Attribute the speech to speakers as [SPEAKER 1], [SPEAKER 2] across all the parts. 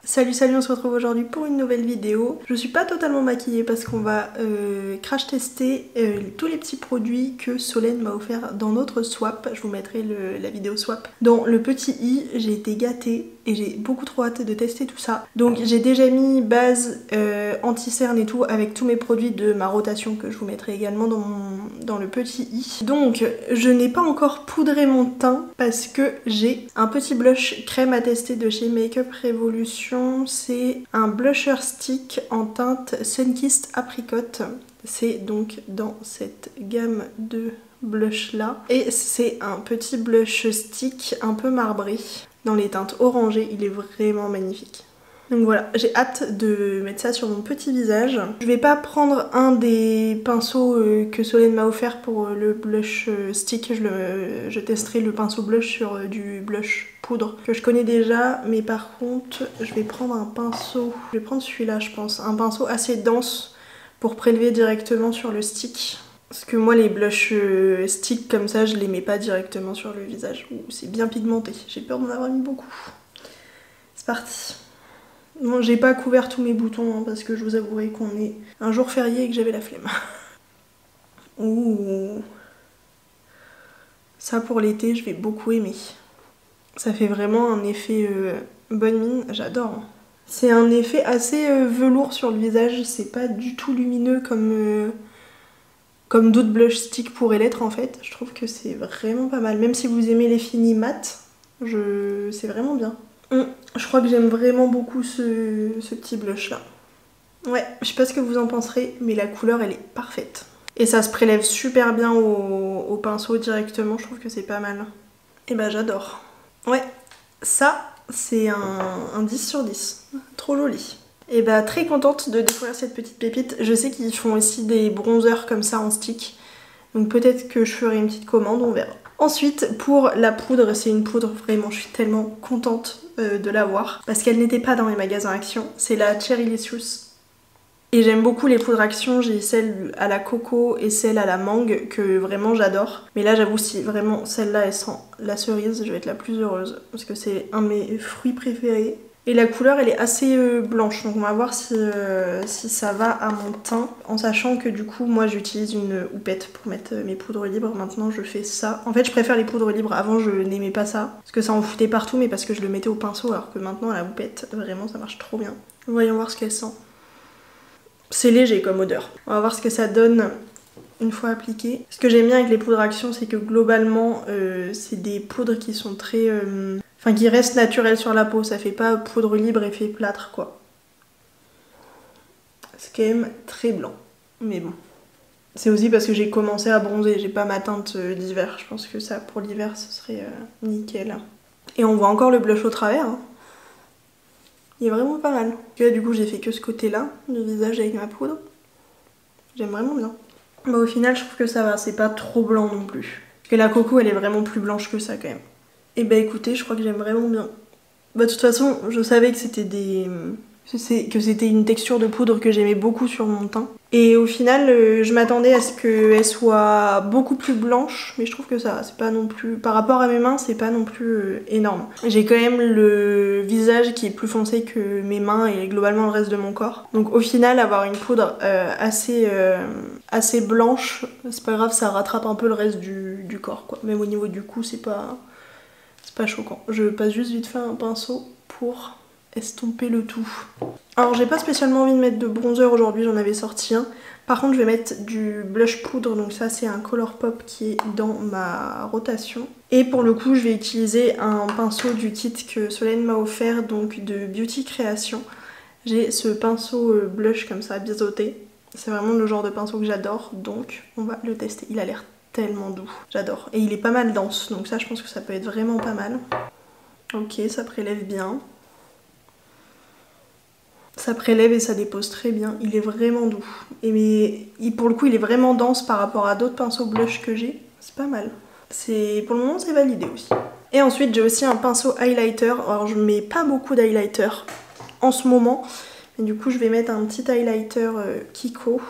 [SPEAKER 1] Salut, on se retrouve aujourd'hui pour une nouvelle vidéo. Je suis pas totalement maquillée parce qu'on va crash tester tous les petits produits que Solène m'a offert dans notre swap. Je vous mettrai la vidéo swap. Dans le petit i, j'ai été gâtée et j'ai beaucoup trop hâte de tester tout ça. Donc j'ai déjà mis base, anti-cerne et tout avec tous mes produits de ma rotation que je vous mettrai également dans le petit i. Donc je n'ai pas encore poudré mon teint parce que j'ai un petit blush crème à tester de chez Makeup Revolution. C'est un blusher stick en teinte Sunkissed Apricot. C'est donc dans cette gamme de blush là. Et c'est un petit blush stick un peu marbré dans les teintes orangées. Il est vraiment magnifique. Donc voilà, j'ai hâte de mettre ça sur mon petit visage. Je vais pas prendre un des pinceaux que Solène m'a offert pour le blush stick. Je testerai le pinceau blush sur du blush poudre que je connais déjà. Mais par contre, je vais prendre un pinceau. Je vais prendre celui-là, je pense. Un pinceau assez dense pour prélever directement sur le stick. Parce que moi, les blush stick comme ça, je les mets pas directement sur le visage. C'est bien pigmenté. J'ai peur d'en avoir mis beaucoup. C'est parti. Bon, j'ai pas couvert tous mes boutons hein, parce que je vous avouerai qu'on est un jour férié et que j'avais la flemme. Ouh. Ça pour l'été, je vais beaucoup aimer. Ça fait vraiment un effet bonne mine, j'adore. C'est un effet assez velours sur le visage, c'est pas du tout lumineux comme d'autres blush sticks pourraient l'être en fait. Je trouve que c'est vraiment pas mal. Même si vous aimez les finis mat, c'est vraiment bien. Je crois que j'aime vraiment beaucoup ce petit blush là. Ouais, je sais pas ce que vous en penserez, mais la couleur elle est parfaite. Et ça se prélève super bien au pinceau directement, je trouve que c'est pas mal. Et bah j'adore. Ouais, ça c'est un 10 sur 10. Trop joli. Et bah très contente de découvrir cette petite pépite. Je sais qu'ils font aussi des bronzers comme ça en stick. Donc peut-être que je ferai une petite commande, on verra. Ensuite, pour la poudre, c'est une poudre, vraiment, je suis tellement contente de l'avoir. Parce qu'elle n'était pas dans mes magasins Action. C'est la Cherrylicious. Et j'aime beaucoup les poudres Action. J'ai celle à la coco et celle à la mangue que vraiment j'adore. Mais là, j'avoue, si vraiment celle-là, elle sent la cerise, je vais être la plus heureuse. Parce que c'est un de mes fruits préférés. Et la couleur elle est assez blanche, donc on va voir si ça va à mon teint. En sachant que du coup moi j'utilise une houppette pour mettre mes poudres libres, maintenant je fais ça. En fait je préfère les poudres libres, avant je n'aimais pas ça, parce que ça en foutait partout mais parce que je le mettais au pinceau, alors que maintenant à la houppette vraiment ça marche trop bien. Voyons voir ce qu'elle sent. C'est léger comme odeur. On va voir ce que ça donne une fois appliqué. Ce que j'aime bien avec les poudres Action c'est que globalement c'est des poudres qui sont très... Enfin, qui reste naturel sur la peau, ça fait pas poudre libre effet plâtre quoi. C'est quand même très blanc, mais bon. C'est aussi parce que j'ai commencé à bronzer, j'ai pas ma teinte d'hiver. Je pense que ça pour l'hiver ce serait nickel. Et on voit encore le blush au travers. Hein. Il est vraiment pas mal. Et là du coup j'ai fait que ce côté là du visage avec ma poudre. J'aime vraiment bien. Bah au final je trouve que ça va, c'est pas trop blanc non plus. Parce que la coco elle est vraiment plus blanche que ça quand même. Et bah écoutez, je crois que j'aime vraiment bien. Bah de toute façon, je savais que c'était une texture de poudre que j'aimais beaucoup sur mon teint. Et au final, je m'attendais à ce qu'elle soit beaucoup plus blanche, mais je trouve que ça, c'est pas non plus... Par rapport à mes mains, c'est pas non plus énorme. J'ai quand même le visage qui est plus foncé que mes mains et globalement le reste de mon corps. Donc au final, avoir une poudre assez blanche, c'est pas grave, ça rattrape un peu le reste du corps, quoi. Même au niveau du cou, c'est pas choquant. Je passe juste vite fait un pinceau pour estomper le tout. Alors j'ai pas spécialement envie de mettre de bronzer aujourd'hui, j'en avais sorti un. Par contre je vais mettre du blush poudre, donc ça c'est un Colourpop qui est dans ma rotation. Et pour le coup je vais utiliser un pinceau du kit que Solène m'a offert, donc de Beauty Création. J'ai ce pinceau blush comme ça, biseauté. C'est vraiment le genre de pinceau que j'adore, donc on va le tester. Il a l'air tellement doux, j'adore. Et il est pas mal dense, donc ça je pense que ça peut être vraiment pas mal. Ok, ça prélève bien. Ça prélève et ça dépose très bien, il est vraiment doux. Pour le coup il est vraiment dense par rapport à d'autres pinceaux blush que j'ai, c'est pas mal. Pour le moment c'est validé aussi. Et ensuite j'ai aussi un pinceau highlighter, alors je mets pas beaucoup d'highlighter en ce moment, mais du coup je vais mettre un petit highlighter Kiko.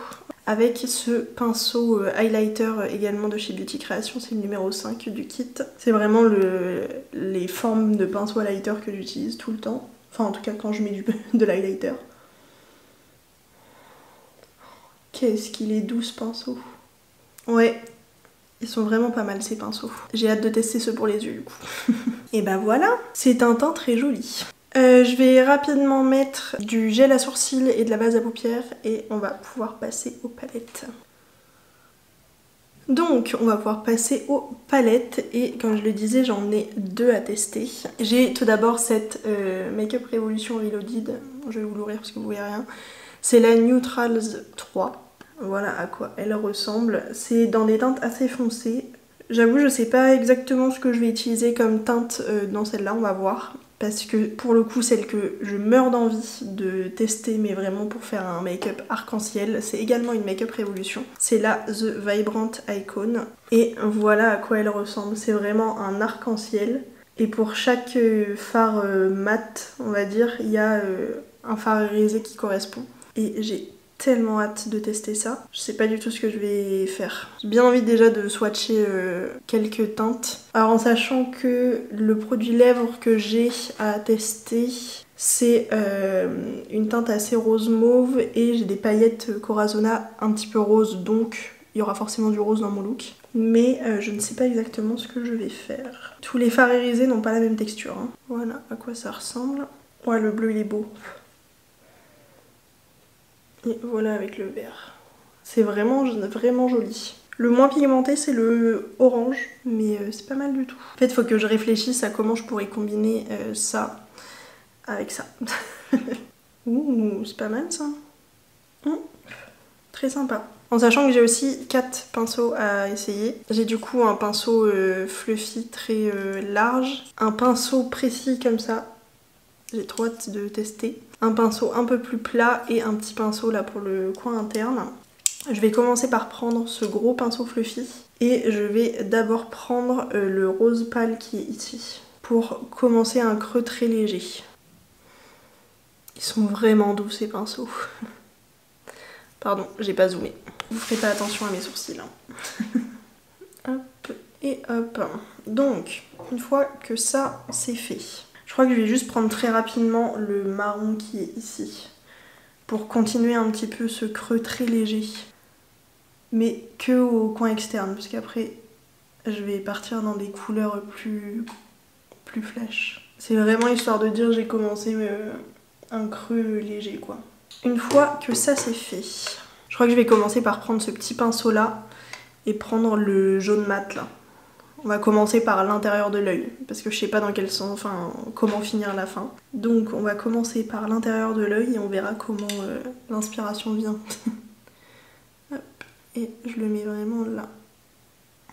[SPEAKER 1] Avec ce pinceau highlighter également de chez Beauty Création, c'est le numéro 5 du kit. C'est vraiment les formes de pinceau highlighter que j'utilise tout le temps. Enfin en tout cas quand je mets de l'highlighter. Qu'est-ce qu'il est doux ce pinceau. Ouais, ils sont vraiment pas mal ces pinceaux. J'ai hâte de tester ceux pour les yeux du coup. Et bah voilà, c'est un teint très joli. Je vais rapidement mettre du gel à sourcils et de la base à paupières et on va pouvoir passer aux palettes. Donc on va pouvoir passer aux palettes et comme je le disais j'en ai deux à tester. J'ai tout d'abord cette Make Up Revolution Reloaded, je vais vous l'ouvrir parce que vous voyez rien. C'est la Neutrals 3, voilà à quoi elle ressemble. C'est dans des teintes assez foncées. J'avoue je sais pas exactement ce que je vais utiliser comme teinte dans celle-là, on va voir. Parce que pour le coup celle que je meurs d'envie de tester mais vraiment pour faire un make-up arc-en-ciel, c'est également une Make Up Revolution. C'est la The Vibrant Icon et voilà à quoi elle ressemble. C'est vraiment un arc-en-ciel et pour chaque fard mat on va dire il y a un fard irisé qui correspond. Et j'ai tellement hâte de tester ça. Je sais pas du tout ce que je vais faire. J'ai bien envie déjà de swatcher quelques teintes. Alors en sachant que le produit lèvres que j'ai à tester, c'est une teinte assez rose mauve et j'ai des paillettes Corazona un petit peu rose, donc il y aura forcément du rose dans mon look. Mais je ne sais pas exactement ce que je vais faire. Tous les fards irisés n'ont pas la même texture. Hein. Voilà à quoi ça ressemble. Ouais, le bleu il est beau. Et voilà avec le vert. C'est vraiment joli. Le moins pigmenté c'est le orange, mais c'est pas mal du tout. En fait il faut que je réfléchisse à comment je pourrais combiner ça avec ça. Ouh, c'est pas mal ça. Très sympa. En sachant que j'ai aussi 4 pinceaux à essayer. J'ai du coup un pinceau fluffy très large, un pinceau précis comme ça. J'ai trop hâte de tester. Un pinceau un peu plus plat et un petit pinceau là pour le coin interne. Je vais commencer par prendre ce gros pinceau fluffy et je vais d'abord prendre le rose pâle qui est ici pour commencer un creux très léger. Ils sont vraiment doux ces pinceaux. Pardon, j'ai pas zoomé. Vous ferez pas attention à mes sourcils. Hein. Hop et hop. Donc, une fois que ça c'est fait, je crois que je vais juste prendre très rapidement le marron qui est ici pour continuer un petit peu ce creux très léger. Mais que au coin externe, parce qu'après je vais partir dans des couleurs plus flash. C'est vraiment histoire de dire j'ai commencé un creux léger quoi. Une fois que ça c'est fait, je crois que je vais commencer par prendre ce petit pinceau là et prendre le jaune mat là. On va commencer par l'intérieur de l'œil parce que je sais pas dans quel sens, enfin comment finir la fin. Donc on va commencer par l'intérieur de l'œil et on verra comment l'inspiration vient. Hop, et je le mets vraiment là.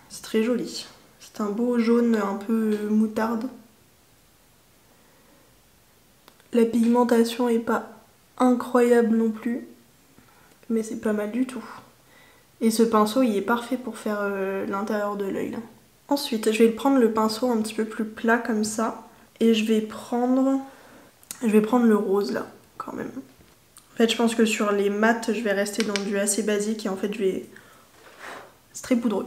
[SPEAKER 1] C'est très joli. C'est un beau jaune un peu moutarde. La pigmentation est pas incroyable non plus, mais c'est pas mal du tout. Et ce pinceau il est parfait pour faire l'intérieur de l'œil là. Ensuite je vais prendre le pinceau un petit peu plus plat comme ça et je vais prendre le rose là quand même. En fait je pense que sur les mats je vais rester dans du assez basique et en fait c'est très poudreux.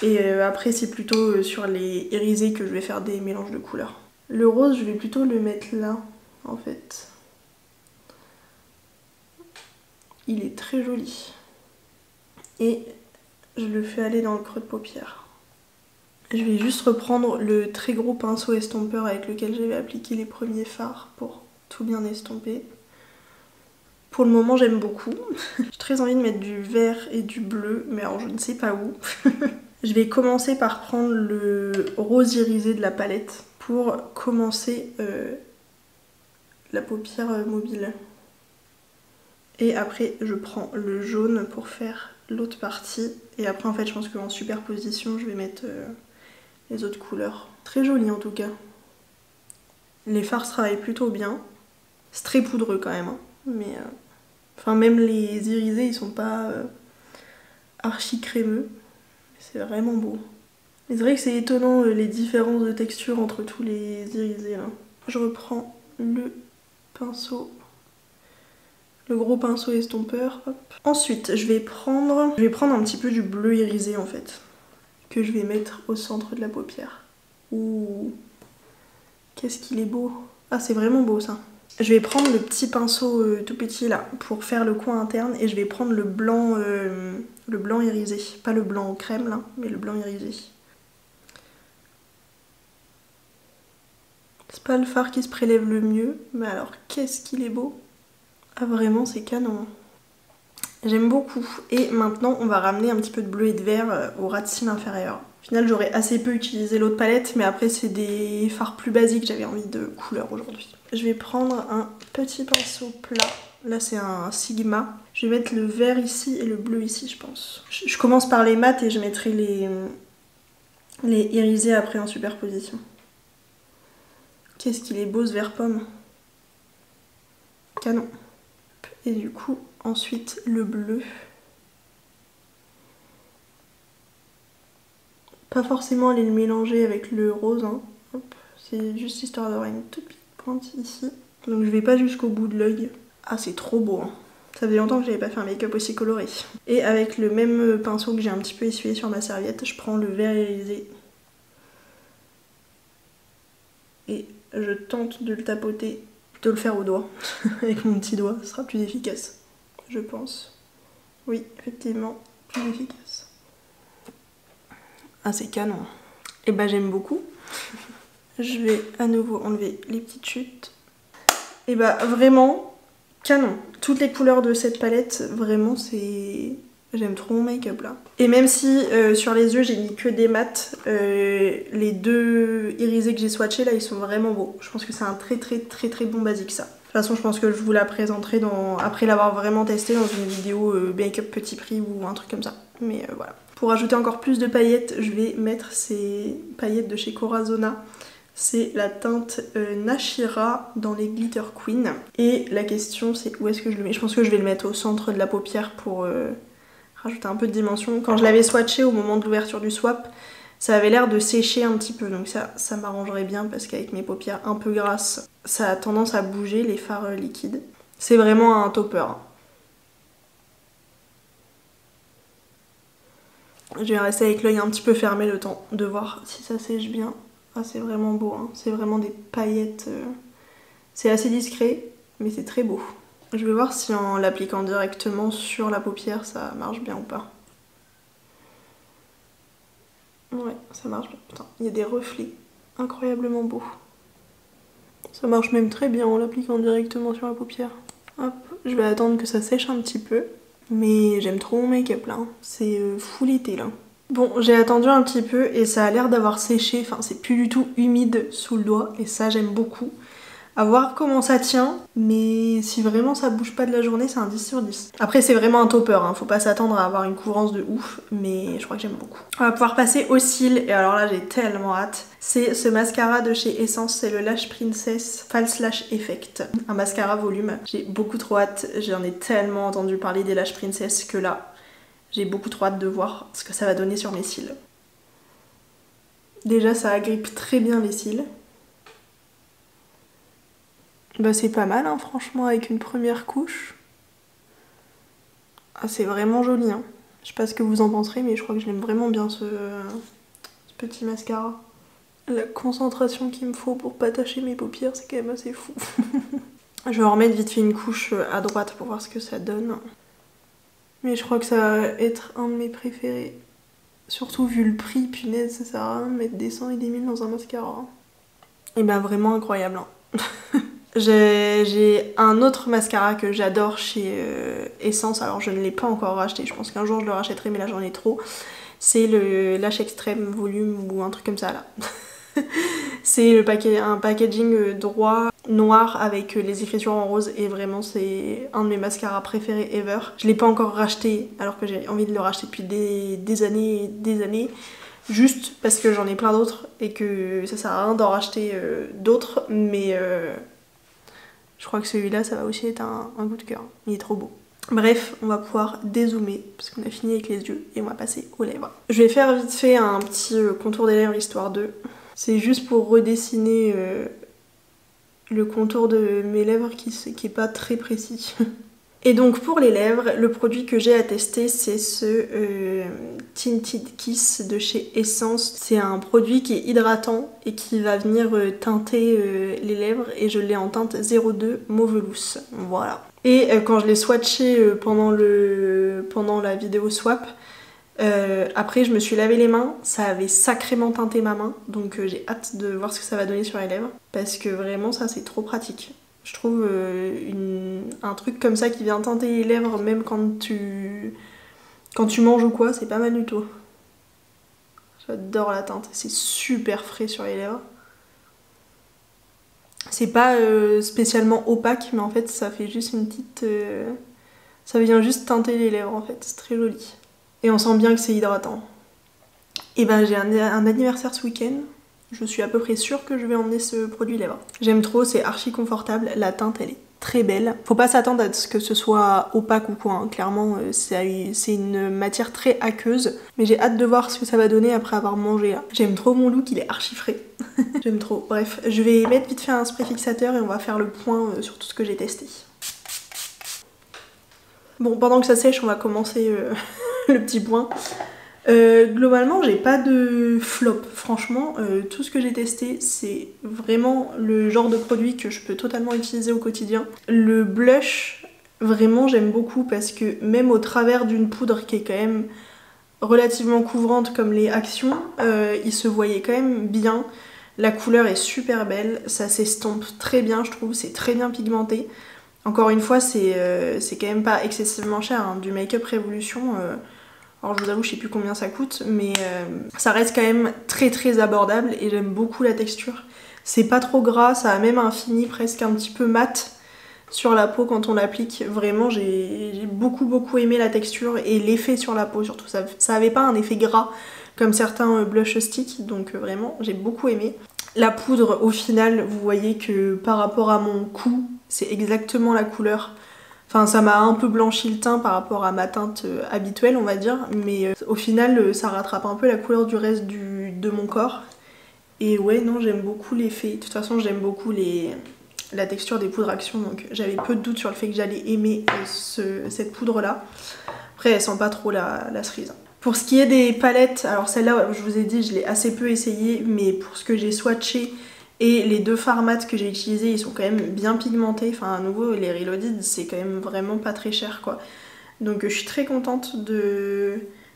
[SPEAKER 1] Et après c'est plutôt sur les irisés que je vais faire des mélanges de couleurs. Le rose je vais plutôt le mettre là en fait. Il est très joli. Et je le fais aller dans le creux de paupière. Je vais juste reprendre le très gros pinceau estompeur avec lequel j'avais appliqué les premiers fards pour tout bien estomper. Pour le moment j'aime beaucoup. J'ai très envie de mettre du vert et du bleu, mais alors je ne sais pas où. Je vais commencer par prendre le rose irisé de la palette pour commencer la paupière mobile. Et après je prends le jaune pour faire l'autre partie. Et après en fait je pense qu'en superposition je vais mettre les autres couleurs. Très joli en tout cas. Les fards travaillent plutôt bien. C'est très poudreux quand même. Hein. Mais enfin même les irisés ils sont pas archi crémeux. C'est vraiment beau. C'est vrai que c'est étonnant les différences de texture entre tous les irisés là. Je reprends le pinceau. Le gros pinceau estompeur. Hop. Ensuite, je vais prendre un petit peu du bleu irisé en fait. Que je vais mettre au centre de la paupière. Ouh, qu'est-ce qu'il est beau. Ah, c'est vraiment beau ça. Je vais prendre le petit pinceau tout petit là pour faire le coin interne et je vais prendre le blanc irisé. Pas le blanc crème là, mais le blanc irisé. C'est pas le fard qui se prélève le mieux, mais alors qu'est-ce qu'il est beau. Ah vraiment c'est canon. J'aime beaucoup. Et maintenant on va ramener un petit peu de bleu et de vert au ras de cils inférieur. Au final j'aurais assez peu utilisé l'autre palette, mais après c'est des fards plus basiques, j'avais envie de couleur aujourd'hui. Je vais prendre un petit pinceau plat. Là c'est un Sigma. Je vais mettre le vert ici et le bleu ici je pense. Je commence par les mats et je mettrai les irisés après en superposition. Qu'est-ce qu'il est beau ce vert pomme. Canon. Et du coup ensuite le bleu. Pas forcément aller le mélanger avec le rose, hein. C'est juste histoire d'avoir une toute petite pointe ici. Donc je vais pas jusqu'au bout de l'œil. Ah c'est trop beau, hein. Ça faisait longtemps que j'avais pas fait un make-up aussi coloré. Et avec le même pinceau que j'ai un petit peu essuyé sur ma serviette, je prends le vert irisé. Et je tente de le tapoter, de le faire au doigt. Avec mon petit doigt, ce sera plus efficace, je pense. Oui, effectivement, plus efficace. Ah c'est canon. Et bah j'aime beaucoup. Je vais à nouveau enlever les petites chutes. Et bah vraiment canon. Toutes les couleurs de cette palette, vraiment c'est... J'aime trop mon make-up là. Et même si sur les yeux j'ai mis que des mats, les deux irisés que j'ai swatchés là ils sont vraiment beaux. Je pense que c'est un très bon basique ça. De toute façon je pense que je vous la présenterai après l'avoir vraiment testé dans une vidéo make-up petit prix ou un truc comme ça. Mais voilà. Pour ajouter encore plus de paillettes, je vais mettre ces paillettes de chez Corazona. C'est la teinte Nashira dans les Glitter Queen. Et la question c'est où est-ce que je le mets. Je pense que je vais le mettre au centre de la paupière pour rajouter un peu de dimension. Quand je l'avais swatché au moment de l'ouverture du swap, ça avait l'air de sécher un petit peu. Donc ça m'arrangerait bien parce qu'avec mes paupières un peu grasses, ça a tendance à bouger les fards liquides. C'est vraiment un topper. Je vais rester avec l'œil un petit peu fermé le temps de voir si ça sèche bien. Ah c'est vraiment beau, hein. C'est vraiment des paillettes. C'est assez discret, mais c'est très beau. Je vais voir si en l'appliquant directement sur la paupière ça marche bien ou pas. Ouais, ça marche bien. Putain, il y a des reflets incroyablement beaux. Ça marche même très bien en l'appliquant directement sur la paupière. Hop, je vais attendre que ça sèche un petit peu. Mais j'aime trop mon make-up là, c'est full été là. Bon, j'ai attendu un petit peu et ça a l'air d'avoir séché, enfin c'est plus du tout humide sous le doigt et ça j'aime beaucoup. À voir comment ça tient, mais si vraiment ça bouge pas de la journée, c'est un 10 sur 10. Après c'est vraiment un topper, hein. Faut pas s'attendre à avoir une couvrance de ouf, mais je crois que j'aime beaucoup. On va pouvoir passer aux cils, et alors là j'ai tellement hâte. C'est ce mascara de chez Essence, c'est le Lash Princess False Lash Effect. Un mascara volume, j'ai beaucoup trop hâte, j'en ai tellement entendu parler des Lash Princess que là, j'ai beaucoup trop hâte de voir ce que ça va donner sur mes cils. Déjà ça agrippe très bien les cils. Bah c'est pas mal hein, franchement avec une première couche. Ah c'est vraiment joli hein. Je sais pas ce que vous en penserez mais je crois que j'aime vraiment bien ce petit mascara. La concentration qu'il me faut pour pas tacher mes paupières c'est quand même assez fou. Je vais en remettre vite fait une couche à droite pour voir ce que ça donne. Mais je crois que ça va être un de mes préférés. Surtout vu le prix, punaise ça sert à rien de mettre des 100 et des 1000 dans un mascara. Et bah vraiment incroyable hein. J'ai un autre mascara que j'adore chez Essence, alors je ne l'ai pas encore racheté, je pense qu'un jour je le rachèterai mais là j'en ai trop. C'est le Lash Extreme Volume ou un truc comme ça là. C'est un packaging droit, noir avec les écritures en rose et vraiment c'est un de mes mascaras préférés ever. Je l'ai pas encore racheté alors que j'ai envie de le racheter depuis des années et des années. Juste parce que j'en ai plein d'autres et que ça sert à rien d'en racheter d'autres mais... je crois que celui-là, ça va aussi être un coup de cœur. Il est trop beau. Bref, on va pouvoir dézoomer parce qu'on a fini avec les yeux et on va passer aux lèvres. Je vais faire vite fait un petit contour des lèvres histoire de... C'est juste pour redessiner le contour de mes lèvres qui est pas très précis. Et donc pour les lèvres, le produit que j'ai à tester c'est ce Tinted Kiss de chez Essence. C'est un produit qui est hydratant et qui va venir teinter les lèvres et je l'ai en teinte 02 Mauvelous. Voilà. Et quand je l'ai swatché pendant la vidéo swap, après je me suis lavé les mains, ça avait sacrément teinté ma main, donc j'ai hâte de voir ce que ça va donner sur les lèvres parce que vraiment ça c'est trop pratique. Je trouve un truc comme ça qui vient teinter les lèvres même quand tu manges ou quoi, c'est pas mal du tout. J'adore la teinte, c'est super frais sur les lèvres. C'est pas spécialement opaque, mais en fait ça fait juste une petite... ça vient juste teinter les lèvres en fait, c'est très joli. Et on sent bien que c'est hydratant. Et ben j'ai un anniversaire ce week-end. Je suis à peu près sûre que je vais emmener ce produit lèvres. J'aime trop, c'est archi confortable. La teinte elle est très belle. Faut pas s'attendre à ce que ce soit opaque ou quoi. Hein. Clairement c'est une matière très aqueuse. Mais j'ai hâte de voir ce que ça va donner après avoir mangé là. J'aime trop mon look, il est archi frais. J'aime trop. Bref, je vais mettre vite fait un spray fixateur et on va faire le point sur tout ce que j'ai testé. Bon, pendant que ça sèche, on va commencer le petit point. Globalement, j'ai pas de flop. Franchement, tout ce que j'ai testé, c'est vraiment le genre de produit que je peux totalement utiliser au quotidien. Le blush, vraiment, j'aime beaucoup parce que même au travers d'une poudre qui est quand même relativement couvrante comme les Actions, il se voyait quand même bien. La couleur est super belle, ça s'estompe très bien, je trouve, c'est très bien pigmenté. Encore une fois, c'est quand même pas excessivement cher, hein. Du Make-up Révolution, alors je vous avoue, je sais plus combien ça coûte, mais ça reste quand même très très abordable et j'aime beaucoup la texture. C'est pas trop gras, ça a même un fini presque un petit peu mat sur la peau quand on l'applique. Vraiment, j'ai beaucoup aimé la texture et l'effet sur la peau surtout. Ça avait pas un effet gras comme certains blush sticks, donc vraiment, j'ai beaucoup aimé. La poudre, au final, vous voyez que par rapport à mon cou, c'est exactement la couleur. Enfin, ça m'a un peu blanchi le teint par rapport à ma teinte habituelle, on va dire. Mais au final, ça rattrape un peu la couleur du reste de mon corps. Et ouais, non, j'aime beaucoup l'effet. De toute façon, j'aime beaucoup la texture des poudres Action. Donc j'avais peu de doute sur le fait que j'allais aimer cette poudre-là. Après, elle sent pas trop la cerise. Pour ce qui est des palettes, alors celle-là, je vous ai dit, je l'ai assez peu essayée. Mais pour ce que j'ai swatché... Et les deux fards mat que j'ai utilisés, ils sont quand même bien pigmentés. Enfin, à nouveau, les Reloaded, c'est quand même vraiment pas très cher, quoi. Donc je suis très contente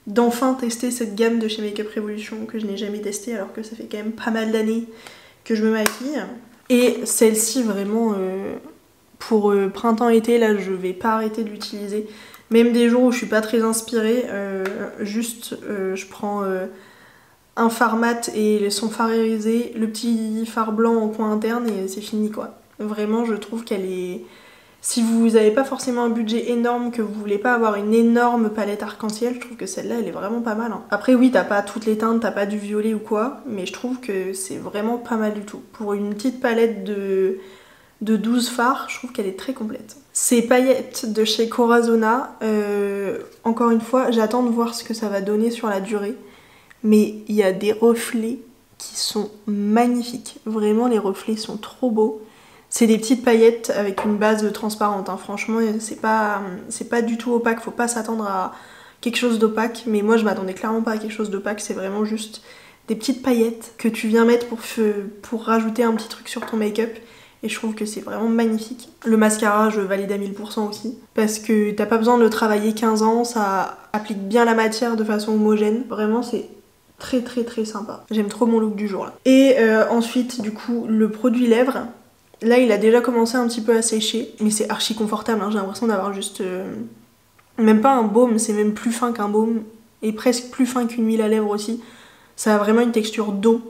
[SPEAKER 1] d'enfin tester cette gamme de chez Make-up Revolution que je n'ai jamais testée, alors que ça fait quand même pas mal d'années que je me maquille. Et celle-ci, vraiment, pour printemps-été, là, je vais pas arrêter de l'utiliser. Même des jours où je suis pas très inspirée, je prends... un fard mat et son fard irisé, le petit fard blanc au coin interne et c'est fini quoi. Vraiment je trouve qu'elle est... Si vous n'avez pas forcément un budget énorme, que vous voulez pas avoir une énorme palette arc-en-ciel, je trouve que celle-là elle est vraiment pas mal. Hein. Après oui, t'as pas toutes les teintes, t'as pas du violet ou quoi, mais je trouve que c'est vraiment pas mal du tout. Pour une petite palette de 12 fards, je trouve qu'elle est très complète. Ces paillettes de chez Corazona, encore une fois, j'attends de voir ce que ça va donner sur la durée. Mais il y a des reflets qui sont magnifiques. Vraiment, les reflets sont trop beaux. C'est des petites paillettes avec une base transparente. Hein. Franchement, c'est pas du tout opaque. Faut pas s'attendre à quelque chose d'opaque. Mais moi, je m'attendais clairement pas à quelque chose d'opaque. C'est vraiment juste des petites paillettes que tu viens mettre pour rajouter un petit truc sur ton make-up. Et je trouve que c'est vraiment magnifique. Le mascara, je valide à 1000% aussi. Parce que t'as pas besoin de le travailler 15 ans. Ça applique bien la matière de façon homogène. Vraiment, c'est... très sympa. J'aime trop mon look du jour là. Et ensuite du coup le produit lèvres. Là il a déjà commencé un petit peu à sécher. Mais c'est archi confortable hein. J'ai l'impression d'avoir juste... même pas un baume, c'est même plus fin qu'un baume. Et presque plus fin qu'une huile à lèvres aussi. Ça a vraiment une texture d'eau.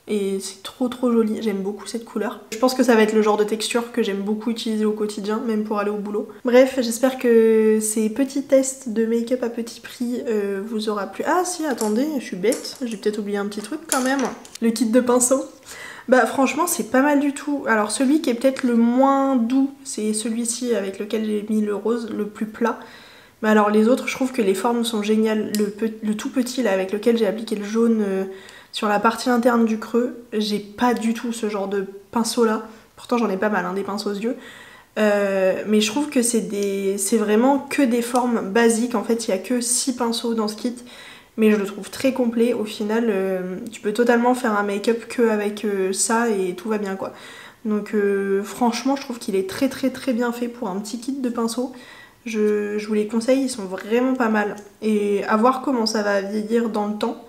[SPEAKER 1] Et c'est trop joli, j'aime beaucoup cette couleur. Je pense que ça va être le genre de texture que j'aime beaucoup utiliser au quotidien, même pour aller au boulot. Bref, j'espère que ces petits tests de make-up à petit prix vous aura plu. Ah si, attendez, je suis bête, j'ai peut-être oublié un petit truc quand même. Le kit de pinceau. Bah franchement c'est pas mal du tout. Alors celui qui est peut-être le moins doux, c'est celui-ci avec lequel j'ai mis le rose, le plus plat. Mais alors les autres, je trouve que les formes sont géniales. Le tout petit là avec lequel j'ai appliqué le jaune... sur la partie interne du creux, j'ai pas du tout ce genre de pinceau là. Pourtant j'en ai pas mal, hein, des pinceaux aux yeux. Mais je trouve que c'est vraiment que des formes basiques. En fait, il n'y a que 6 pinceaux dans ce kit. Mais je le trouve très complet. Au final, tu peux totalement faire un make-up qu'avec ça et tout va bien quoi. Donc franchement, je trouve qu'il est très très très bien fait pour un petit kit de pinceaux. Je vous les conseille, ils sont vraiment pas mal. Et à voir comment ça va vieillir dans le temps.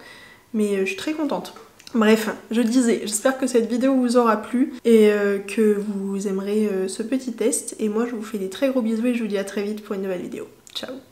[SPEAKER 1] Mais je suis très contente. Bref, je disais, j'espère que cette vidéo vous aura plu et que vous aimerez ce petit test. Et moi, je vous fais des très gros bisous et je vous dis à très vite pour une nouvelle vidéo. Ciao!